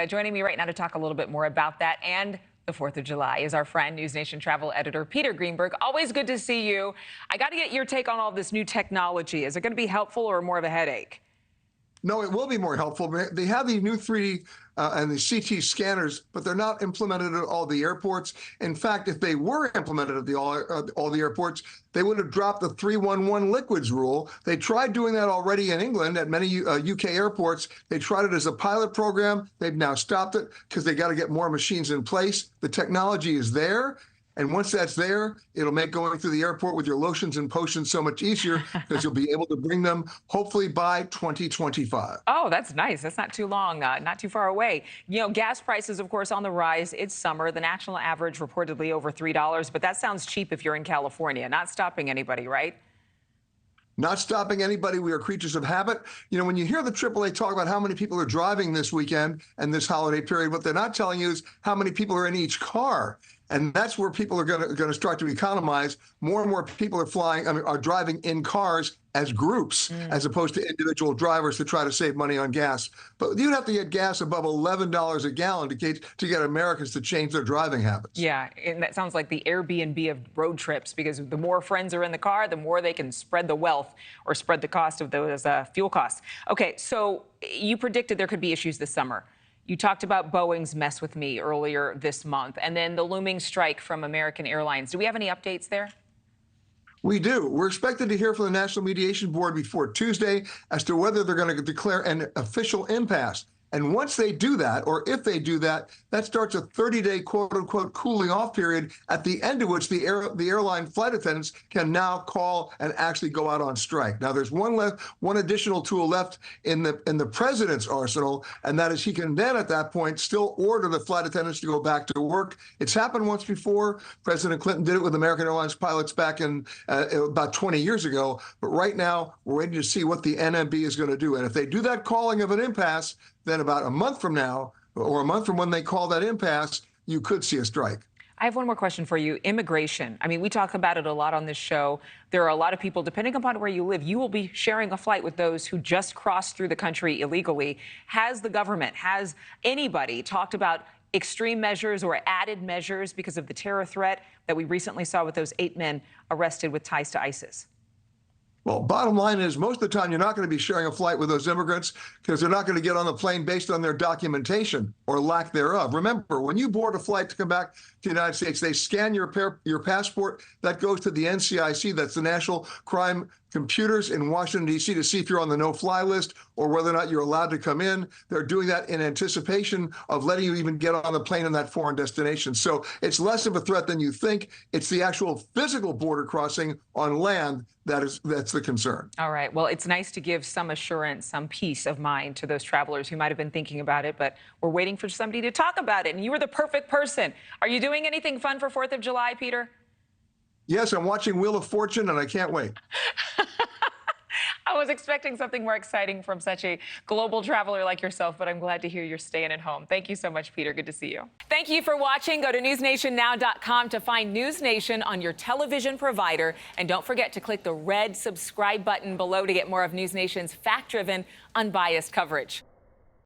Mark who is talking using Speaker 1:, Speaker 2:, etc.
Speaker 1: Joining me right now to talk a little bit more about that and the 4th of July is our friend, NewsNation travel editor Peter Greenberg. Always good to see you. I got to get your take on all this new technology. Is it going to be helpful or more of a headache?
Speaker 2: No, it will be more helpful. They have these new 3D and the CT scanners, but they're not implemented at all the airports. In fact, if they were implemented at all the airports, they would have dropped the 311 liquids rule. They tried doing that already in England at many UK airports. They tried it as a pilot program. They've now stopped it because they got to get more machines in place. The technology is there. And once that's there, it'll make going through the airport with your lotions and potions so much easier because you'll be able to bring them hopefully by 2025.
Speaker 1: Oh, that's nice. That's not too long, not too far away. You know, gas prices, of course, on the rise. It's summer. The national average reportedly over $3, but that sounds cheap if you're in California. Not stopping anybody, right?
Speaker 2: Not stopping anybody. We are creatures of habit. You know, when you hear the AAA talk about how many people are driving this weekend and this holiday period, what they're not telling you is how many people are in each car. And that's where people are going to start to economize. More and more people are driving in cars as groups, as opposed to individual drivers to try to save money on gas. But you'd have to get gas above $11 a gallon to get Americans to change their driving habits.
Speaker 1: Yeah, and that sounds like the Airbnb of road trips, because the more friends are in the car, the more they can spread the wealth or spread the cost of those fuel costs. Okay, so you predicted there could be issues this summer. You talked about Boeing's mess with me earlier this month, and then the looming strike from American Airlines. Do we have any updates there?
Speaker 2: We do. We're expected to hear from the National Mediation Board before Tuesday as to whether they're going to declare an official impasse. And once they do that, or if they do that, that starts a 30-day quote-unquote cooling off period, at the end of which the airline flight attendants can now call and actually go out on strike. Now, there's one additional tool left in the president's arsenal, and that is he can then at that point still order the flight attendants to go back to work. It's happened once before. President Clinton did it with American Airlines pilots back in about 20 years ago. But right now, we're waiting to see what the NMB is going to do. And if they do that calling of an impasse, then about a month from now, or a month from when they call that impasse, you could see a strike.
Speaker 1: I have one more question for you. Immigration. I mean, we talk about it a lot on this show. There are a lot of people, depending upon where you live, you will be sharing a flight with those who just crossed through the country illegally. Has the government, has anybody talked about extreme measures or added measures because of the terror threat that we recently saw with those 8 men arrested with ties to ISIS?
Speaker 2: Well, bottom line is most of the time you're not going to be sharing a flight with those immigrants because they're not going to get on the plane based on their documentation or lack thereof. Remember, when you board a flight to come back to the United States, they scan your passport. That goes to the NCIC, that's the National Crime Computers in Washington, D.C., to see if you're on the no-fly list or whether or not you're allowed to come in. They're doing that in anticipation of letting you even get on the plane in that foreign destination. So it's less of a threat than you think. It's the actual physical border crossing on land that's the concern.
Speaker 1: All right. Well, it's nice to give some assurance, some peace of mind to those travelers who might have been thinking about it, but we're waiting for somebody to talk about it. And you were the perfect person. Are you doing anything fun for 4th of July, Peter?
Speaker 2: Yes, I'm watching Wheel of Fortune, and I can't wait.
Speaker 1: I was expecting something more exciting from such a global traveler like yourself, but I'm glad to hear you're staying at home. Thank you so much, Peter. Good to see you. Thank you for watching. Go to newsnationnow.com to find News Nation on your television provider. And don't forget to click the red subscribe button below to get more of News Nation's fact-driven, unbiased coverage.